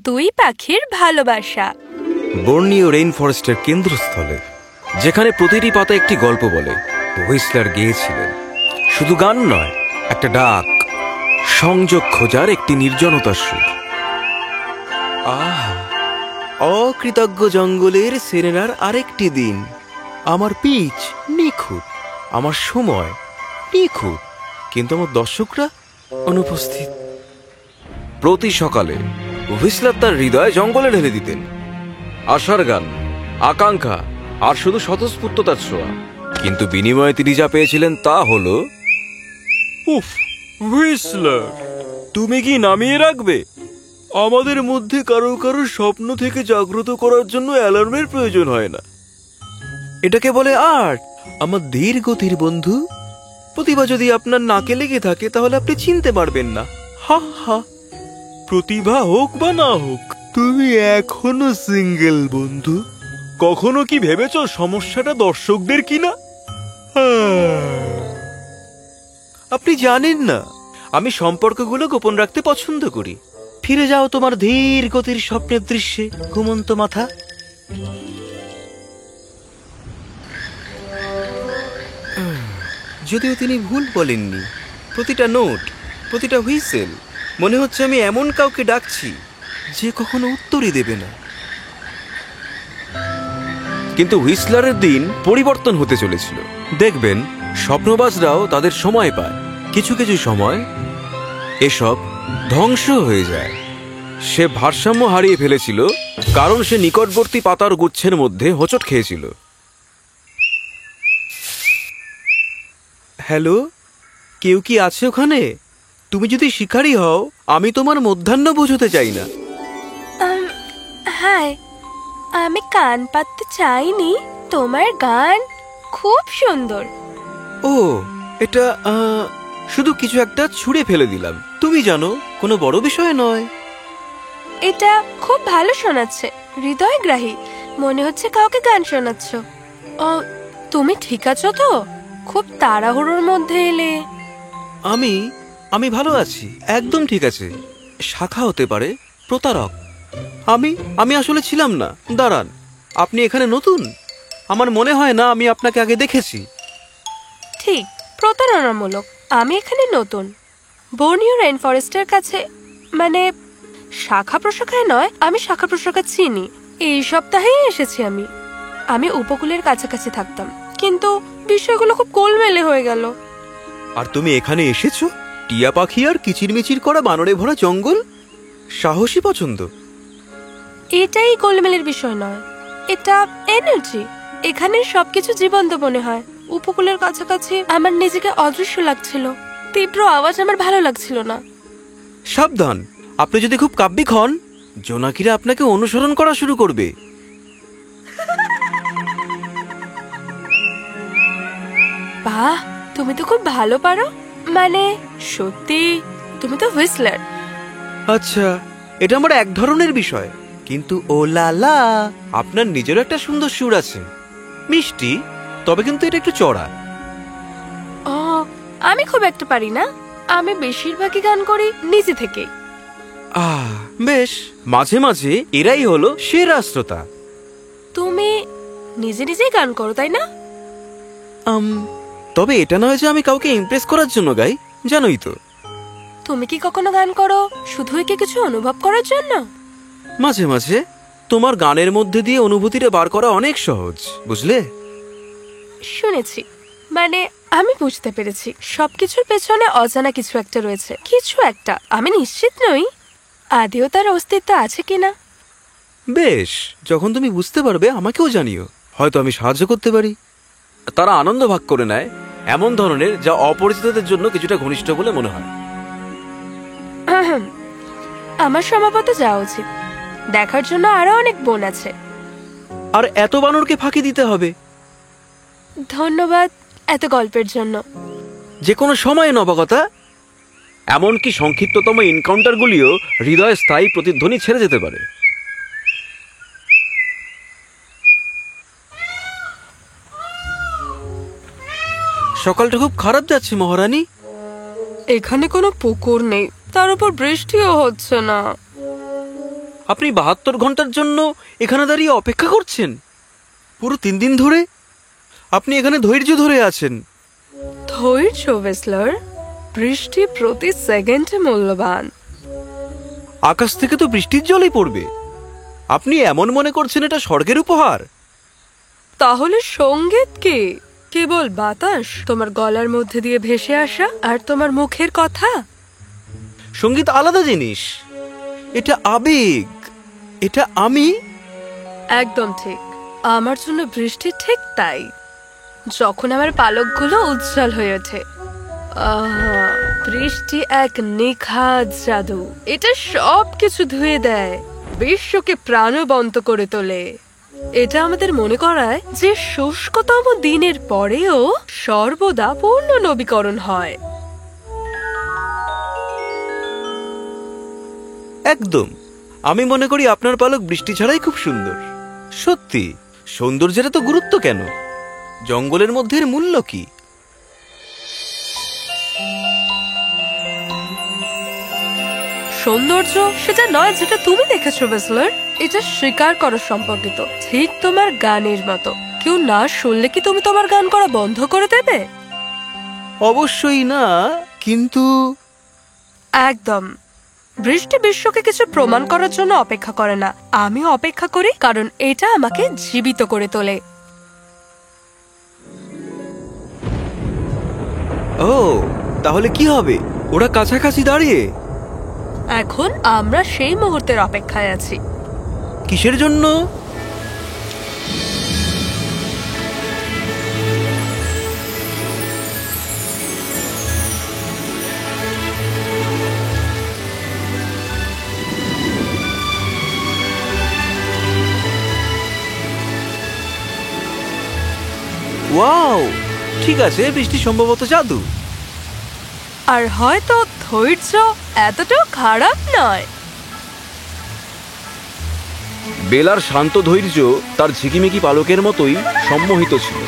দুই পাখির ভালোবাসা। বর্নিও রেইন ফরেস্টের কেন্দ্রস্থলে, যেখানে প্রতিটি পাতা একটি গল্প বলে, হুইসলার গেয়েছিলেন শুধু গান নয়, একটা ডাক, সংযোগ খোঁজার একটি নির্জনতার সুর। অকৃতজ্ঞ জঙ্গলের সেরেনার আরেকটি দিন। আমার পিচ নিখুঁত, আমার সময় নিখুঁত, কিন্তু আমার দর্শকরা অনুপস্থিত। প্রতি সকালে হুইসলার তার হৃদয় জঙ্গলে ঢেলে দিতেন আশার গান, আকাঙ্ক্ষা আর শুধু স্বতঃস্ফূর্ততার ছোঁয়া। কিন্তু বিনিময়ে তিনি যা পেয়েছিলেন তা হলো, উফ হুইসলার, তুমি কি নামিয়ে রাখবে? আমাদের মধ্যে কারো কারো স্বপ্ন থেকে জাগ্রত করার জন্য অ্যালার্মের প্রয়োজন হয় না। এটাকে বলে আর্ট, আমার ধীর গতির বন্ধু। প্রতিভা যদি আপনার নাকে লেগে থাকে তাহলে আপনি চিনতে পারবেন না। হা হা। প্রতিভা হোক বা না হোক, তুমি এখনো সিঙ্গেল বন্ধু। কখনো কি ভেবেছ সমস্যাটা দর্শকদের কিনা? আপনি জানেন না, আমি সম্পর্কগুলো গোপন রাখতে পছন্দ করি। ফিরে যাও তোমার ধীর গতির স্বপ্নের দৃশ্যে, ঘুমন্ত মাথা। যদিও তিনি ভুল বলেননি, প্রতিটা নোট, প্রতিটা হুইসেল, মনে হচ্ছে আমি এমন কাউকে ডাকছি যে কখনো উত্তরই দেবে না। কিন্তু হুইসলারের দিন পরিবর্তন হতে চলেছিল। দেখবেন, স্বপ্নবাজরাও তাদের সময় পায়। কিছু কিছু সময় এসব ধ্বংস হয়ে যায়। সে ভারসাম্য হারিয়ে ফেলেছিল কারণ সে নিকটবর্তী পাতার গুচ্ছের মধ্যে হোঁচট খেয়েছিল। হ্যালো, কেউ কি আছে ওখানে? তুমি যদি শিকারী হও, আমি তোমার মধ্যাহ্ন বোঝাতে চাই না। হাই, আমি কান পাততে চাইনি। তোমার গান খুব সুন্দর। ও, এটা শুধু কিছু একটা ছুঁড়ে ফেলে দিলাম। তুমি জানো, কোনো বড় বিষয় নয়। এটা খুব ভালো শোনাচ্ছে, হৃদয়গ্রাহী। মনে হচ্ছে কাউকে গান শোনাচ্ছ। তুমি ঠিক আছো তো? খুব তাড়াহুড়োর মধ্যে এলে। আমি ভালো আছি, একদম ঠিক আছে। শাখা হতে পারে, প্রতারক। আমি আসলে ছিলাম না। দাঁড়ান, আপনি এখানে নতুন? আমার মনে হয় না আমি আপনাকে আগে দেখেছি। ঠিক, প্রতারণামূলক। আমি এখানে নতুন, বর্নিও রেইন ফরেস্টের কাছে। মানে শাখা প্রশাখায় নয়, আমি শাখা প্রশাখা চিনি। এই সপ্তাহেই এসেছি আমি উপকূলের কাছাকাছি থাকতাম, কিন্তু বিষয়গুলো খুব গোলমেলে হয়ে গেল। আর তুমি এখানে এসেছো? টিয়া পাখি আর কিচিরমিচির করা বানরে ভরা জঙ্গল, সাহসী পছন্দ। এটাই গোলমেলের বিষয় নয়, এটা এনার্জি। এখানে সবকিছু জীবন্ত মনে হয়। উপকূলের কাছাকাছি আমার নিজেকে অদৃশ্য লাগছিল। তীব্র আওয়াজ আমার ভালো লাগছিল না। সাবধান, আপনি যদি খুব কাব্যিক হন, জোনাকিরা আপনাকে অনুসরণ করা শুরু করবে। বাহ, তুমি তো খুব ভালো পারো। মানে সত্যি, তুমি তো হুইসলার। আচ্ছা, এটা আমার এক ধরনের বিষয়, কিন্তু ও লালা, আপনার নিজেরও একটা সুন্দর সুর আছে। মিষ্টি, তবে কিন্তু এটা একটু চড়া। ও, আমি খুব একটা পারি না। আমি বেশিরভাগই গান করি নিজে থেকে। বেশ, মাঝে মাঝে এরাই হলো সেরা শ্রোতা। তুমি নিজে নিজেই গান করো, তাই না? তবে এটা নয় যে আমি কাউকে ইমপ্রেস করার জন্য গাই, জানোই তো। তুমি কি কখনো গান করো শুধুই কি কিছু অনুভব করার জন্য? মাঝে মাঝে। তোমার গানের মধ্যে দিয়ে অনুভূতিটা বার করা অনেক সহজ, বুঝলে? শুনেছি, মানে আমি বুঝতে পেরেছি সবকিছুর পেছনে অজানা কিছু একটা রয়েছে। কিছু একটা, আমি নিশ্চিত নই আদেও তার অস্তিত্ব আছে কিনা। বেশ, যখন তুমি বুঝতে পারবে আমাকেও জানিও, হয়তো আমি সাহায্য করতে পারি। তারা আনন্দ ভাগ করে নেয় এমন ধরনের, যা অপরিচিতদের জন্য কিছুটা ঘনিষ্ঠ বলে মনে হয়। আমার সম্ভবত যাওয়া উচিত। দেখার জন্য আরো অনেক বন আছে। আর এত বানরকে ফাঁকি দিতে হবে? ধন্যবাদ এত গল্পের জন্য। যে কোনো সময় নবাগতা। এমনকি সংক্ষিপ্ততম এনকাউন্টারগুলিও হৃদয়ে স্থায়ী প্রতিধ্বনি ছেড়ে যেতে পারে। সকালটা খুব খারাপ যাচ্ছে মহারানী। এখানে কোনো পুকুর নেই, তার উপর বৃষ্টিও হচ্ছে না। আপনি 72 ঘন্টার জন্য এখানে দাঁড়িয়ে অপেক্ষা করছেন? পুরো 3 দিন ধরে আপনি এখানে ধৈর্য ধরে আছেন। ধৈর্য ওয়েসলার, বৃষ্টি প্রতি সেকেন্ডে মূল্যবান। আকাশ থেকে তো বৃষ্টির জলই পড়বে। আপনি এমন মনে করছেন এটা স্বর্গের উপহার? তাহলে সঙ্গীত কি? কেবল বাতাস তোমার গলার মধ্যে দিয়ে ভেসে আসা আর তোমার মুখের কথা? সঙ্গীত আলাদা জিনিস, এটা আবেগ, এটা আমি। একদম ঠিক, আমার জন্য বৃষ্টি ঠিক তাই। যখন আমার পালকগুলো উজ্জ্বল হয়ে ওঠে, বৃষ্টি এক নিখাদ জাদু। এটা সব কিছু ধুয়ে দেয়, বিশ্বকে প্রাণবন্ত করে তোলে। এটা আমাদের মনে করায় যে শুষ্কতম দিনের পরেও সর্বদা পূর্ণ নবীকরণ হয়। একদম, আমি মনে করি আপনার পালক বৃষ্টি ছাড়াই খুব সুন্দর। সত্যি, সৌন্দর্যের এত গুরুত্ব কেন? জঙ্গলের মধ্যে এর মূল্য কি? সৌন্দর্য সেটা নয় যেটা তুমি দেখেছো ওয়েসলার, এটা স্বীকার করা সম্পর্কিত। ঠিক তোমার গানের মতো, কেউ না শুনলে কি তুমি তোমার গান করা বন্ধ করে দেবে? অবশ্যই না, কিন্তু একদম। বৃষ্টি বিশ্বকে কিছু প্রমাণ করার জন্য অপেক্ষা করে না, আমিও অপেক্ষা করি, কারণ এটা আমাকে জীবিত করে তোলে। ও, তাহলে কি হবে? ওরা কাছাকাছি দাঁড়িয়ে। এখন আমরা সেই মুহূর্তের অপেক্ষায় আছি। কিসের জন্য? ওয়াও, ঠিক আছে, বৃষ্টি সম্ভবত জাদু। আর হয়তো ধৈর্য এতটাও খারাপ নয়। বেলার শান্ত ধৈর্য তার ঝিকিমিকি পালকের মতোই সম্মোহিত ছিল।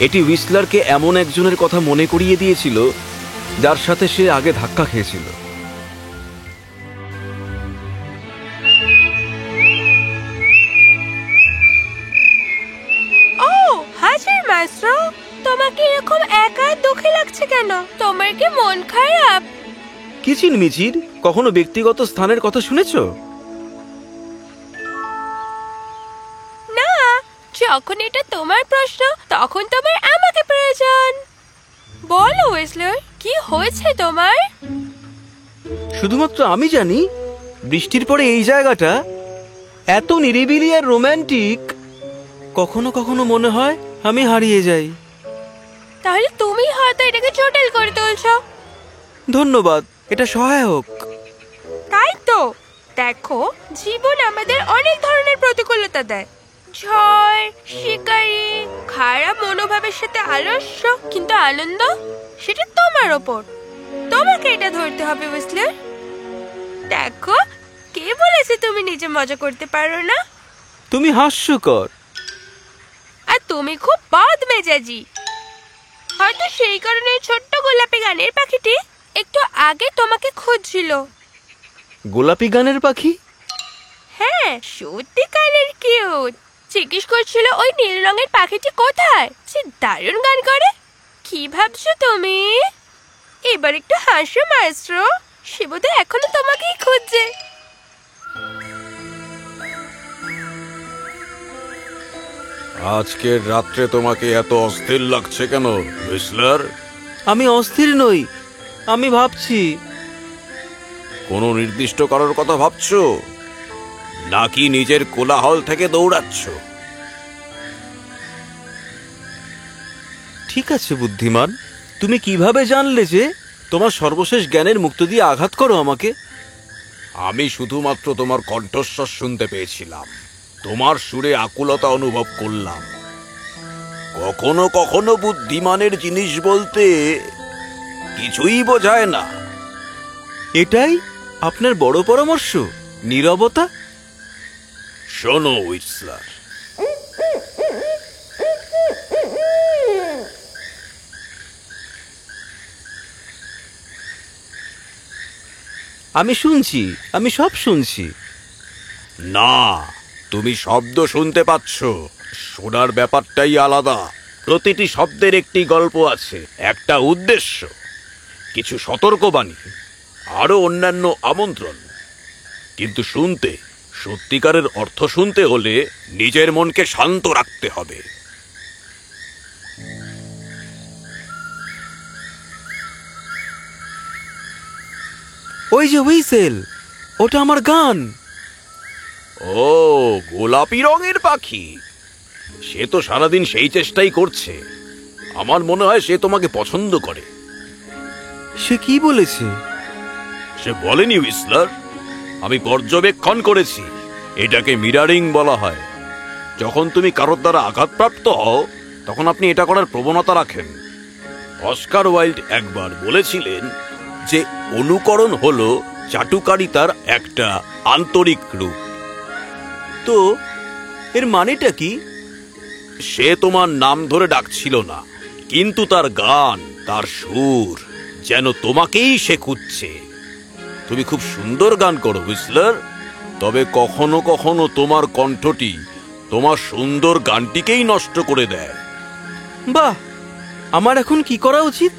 এটি হুইসলারকে এমন একজনের কথা মনে করিয়ে দিয়েছিল যার সাথে সে আগে ধাক্কা খেয়েছিল। ও হাজির মাস্টার, তোমাকে এরকম একা দুঃখী লাগছে কেন? তোমার কি মন খারাপ? কিচিরমিচির, কখনো ব্যক্তিগত স্থানের কথা শুনেছ? না, যখন এটা তোমার প্রশ্ন তখন তোমার আমাকে প্রয়োজন। বলো ওয়েসলার, কি হয়েছে তোমার? শুধুমাত্র আমি জানি, বৃষ্টির পরে এই জায়গাটা এত নিরিবিলি আর রোম্যান্টিক। কখনো কখনো মনে হয় আমি হারিয়ে যাই। তাহলে তুমি হয়তো এটাকে জটিল করে তুলছো। ধন্যবাদ, এটা সহায়ক। তাই তো, দেখো, জীবন আমাদের অনেক ধরনের প্রতিকূলতা দেয়। ঝড়, শিকারি, খারাপ মনোভাবের সাথে আলস্য, কিন্তু আনন্দ সেটা তোমার ওপর। তোমাকে এটা ধরতে হবে বুঝলে। দেখো, কে বলেছে তুমি নিজে মজা করতে পারো না? তুমি হাস্যকর। আর তুমি খুব বদমেজাজি। হয়তো সেই কারণে ছোট্ট গোলাপি গানের পাখিটি একটু আগে তোমাকে খুঁজছিল। গোলাপি গানের পাখি? হ্যাঁ, সত্যিকারের কিউট। জিজ্ঞেস করছিল ওই নীল রঙের পাখিটি কোথায়, সে দারুণ গান করে। কি ভাবছো তুমি? এবার একটু হাসো মাস্টার, সে বোধহয় এখনো তোমাকেই খুঁজছে। আজকের রাত্রে তোমাকে এত অস্থির লাগছে কেন হুইসলার? আমি অস্থির নই, আমি ভাবছি। কোনো নির্দিষ্ট কারোর কথা ভাবছো, নাকি নিজের কোলাহল থেকে দৌড়াচ্ছ? ঠিক আছে বুদ্ধিমান, তুমি কিভাবে জানলে যে তোমার সর্বশেষ জ্ঞানের মুক্ত দিয়ে আঘাত করো আমাকে? আমি শুধুমাত্র তোমার কণ্ঠস্বর শুনতে পেয়েছিলাম, তোমার সুরে আকুলতা অনুভব করলাম। কখনো কখনো বুদ্ধিমানের জিনিস বলতে কিছুই বোঝায় না। এটাই আপনার বড় পরামর্শ, নীরবতা? শোনো হুইসলার, আমি শুনছি, আমি সব শুনছি। না, তুমি শব্দ শুনতে পাচ্ছ, শোনার ব্যাপারটাই আলাদা। প্রতিটি শব্দের একটি গল্প আছে, একটা উদ্দেশ্য, কিছু সতর্কবাণী, আরো অন্যান্য আমন্ত্রণ। কিন্তু শুনতে, সত্যিকারের অর্থ শুনতে হলে নিজের মনকে শান্ত রাখতে হবে। ওই যে হুইসেল, ওটা আমার গান। ও, গোলাপি রঙের পাখি। সে তো সারাদিন সেই চেষ্টাই করছে। আমার মনে হয় সে তোমাকে পছন্দ করে। সে কি বলেছে? সে বলেনি হুইসলার, আমি পর্যবেক্ষণ করেছি, এটাকে মিরারিং বলা হয়। যখন তুমি কারোর দ্বারা আঘাতপ্রাপ্ত হও তখন আপনি এটা করার প্রবণতা রাখেন। অস্কার ওয়াইল্ড একবার বলেছিলেন যে অনুকরণ হলো চাটুকারিতার একটা আন্তরিক রূপ। তো এর মানেটা কি? সে তোমার নাম ধরে ডাকছিল না, কিন্তু তার গান, তার সুর যেন তোমাকেই সে খুঁজছে। তুমি খুব সুন্দর গান করো হুইসলার, তবে কখনো কখনো তোমার কণ্ঠটি তোমার সুন্দর গানটিকেই নষ্ট করে দেয়। বাহ, আমার এখন কি করা উচিত?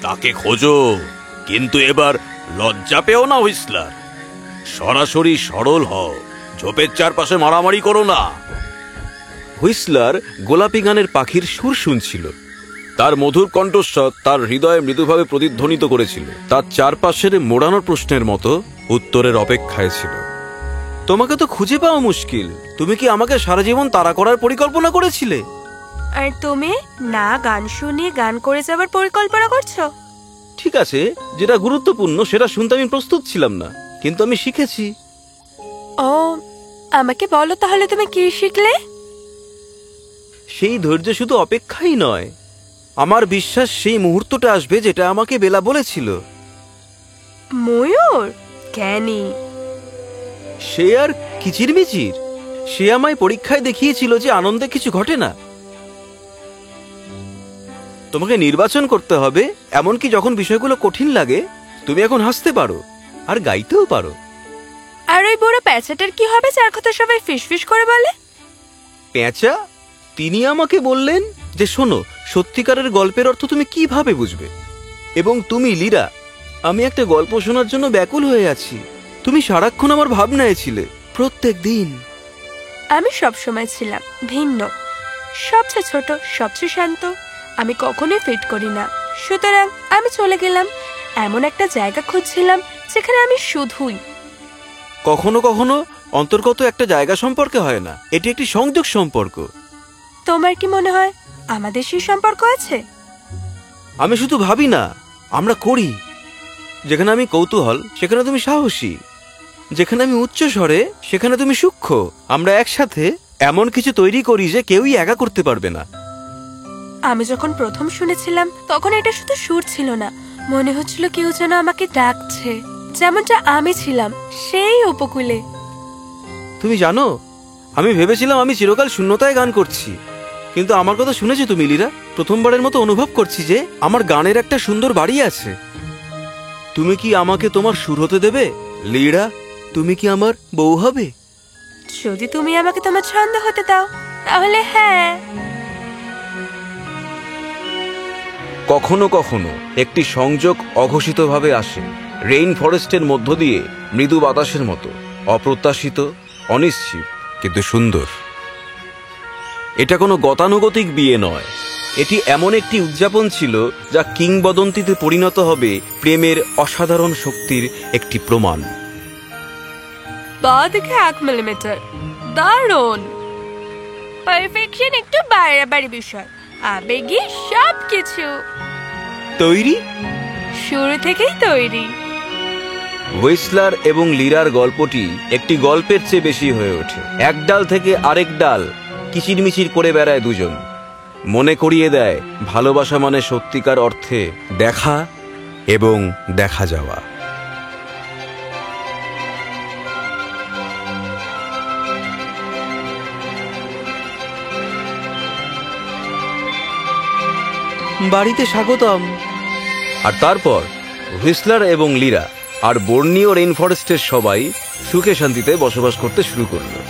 তাকে খোঁজো, কিন্তু এবার লজ্জা পেও না হুইসলার। সরাসরি সরল হও, ঝোপের চারপাশে মারামারি করো না। হুইসলার গোলাপি গানের পাখির সুর শুনছিল। তার মধুর কণ্ঠস্বর তার হৃদয়ে মৃদুভাবে প্রতিধ্বনিত করেছিল। তার চারপাশের মোড়ানো প্রশ্নের মতো উত্তরের অপেক্ষায় ছিল। তোমাকে তো খুঁজে পাওয়া মুশকিল। তুমি কি আমাকে সারা জীবন তাড়া করার পরিকল্পনা করেছিলে? আর তুমি না গান শুনিয়ে গান করে যাওয়ার পরিকল্পনা করছো? ঠিক আছে, যেটা গুরুত্বপূর্ণ সেটা শুনতে আমি প্রস্তুত ছিলাম না, কিন্তু আমি শিখেছি। ও, আমাকে বলো তাহলে তুমি কি শিখলে? সেই ধৈর্য শুধু অপেক্ষাই নয়, আমার বিশ্বাস সেই মুহূর্তটা আসবে যেটা আমাকে বেলা বলেছিল। ময়ূর জ্ঞানী। সে আর কিচিরমিচির। সে আমায় পরীক্ষায় দেখিয়েছিল যে আনন্দে কিছু ঘটে না। তোমাকে নির্বাচন করতে হবে, এমনকি যখন বিষয়গুলো কঠিন লাগে। তুমি এখন হাসতে পারো আর গাইতেও পারো। আর ওই বুড়ো প্যাঁচাটার কি হবে যার কথা সবাই ফিসফিস করে বলে? পেঁচা? তিনি আমাকে বললেন যে শোনো, সত্যিকারের গল্পের অর্থ তুমি কিভাবে বুঝবে। এবং তুমি লীরা, আমি একটা গল্প শোনার জন্য ব্যাকুল হয়ে আছি। তুমি সারাক্ষণ আমার ভাবনায় ছিলে, প্রত্যেক দিন। আমি সব সময় ছিলাম ভিন্ন, সবচেয়ে ছোট, সবচেয়ে শান্ত। আমি কখনোই ফিট করি না, সুতরাং আমি চলে গেলাম। এমন একটা জায়গা খুঁজছিলাম যেখানে আমি শুধুই। কখনো কখনো অন্তর্গত একটা জায়গা সম্পর্কে হয় না, এটি একটি সংযোগ সম্পর্ক। তোমার কি মনে হয় আমাদের সেই সম্পর্ক আছে? আমি শুধু ভাবি না, আমরা করি। যেখানে আমি কৌতূহল সেখানে তুমি সাহসী, যেখানে আমি উচ্চ স্বরে সেখানে তুমি সূক্ষ্ম। আমরা একসাথে এমন কিছু তৈরি করি যে কেউই একা করতে পারবে না। আমি যখন প্রথম শুনেছিলাম তখন এটা শুধু সুর ছিল না, মনে হচ্ছিল কেউ যেন আমাকে ডাকছে, যেমনটা আমি ছিলাম সেই উপকূলে। তুমি জানো, আমি ভেবেছিলাম আমি চিরকাল শূন্যতায় গান করছি, কিন্তু আমার কথা শুনেছো তুমি লীরা? প্রথমবারের মতো অনুভব করছি যে আমার গানের একটা সুন্দর বাড়ি আছে। তুমি কি আমাকে তোমার সুর হতে দেবে লীরা? তুমি কি আমার বউ হবে? যদি তুমি আমাকে তোমার ছন্দ হতে দাও তাহলে হ্যাঁ। কখনো কখনো একটি সংযোগ অঘোষিতভাবে আসে, রেইন ফরেস্টের মধ্য দিয়ে মৃদু বাতাসের মতো, অপ্রত্যাশিত, অনিশ্চিত, কিন্তু সুন্দর। এটা কোনো গতানুগতিক বিয়ে নয়, এটি এমন একটি উদযাপন ছিল যা কিংবদন্তিতে পরিণত হবে প্রেমের অসাধারণ শক্তির একটি প্রমাণ। বা দেখে 1 মিলিমিটার, দারুণ। পারফেকশন একটু বাড়াবাড়ি বিষয়, আবেগী সবকিছু তৈরি, শুরু থেকেই তৈরি। হুইসলার এবং লীরার গল্পটি একটি গল্পের চেয়ে বেশি হয়ে ওঠে। এক ডাল থেকে আরেক ডাল কিচিরমিচির করে বেড়ায় দুজন, মনে করিয়ে দেয় ভালোবাসা মানে সত্যিকার অর্থে দেখা এবং দেখা যাওয়া। বাড়িতে স্বাগতম। আর তারপর হুইসলার এবং লিরা আর বর্নিও রেইন ফরেস্টের সবাই সুখে শান্তিতে বসবাস করতে শুরু করলো।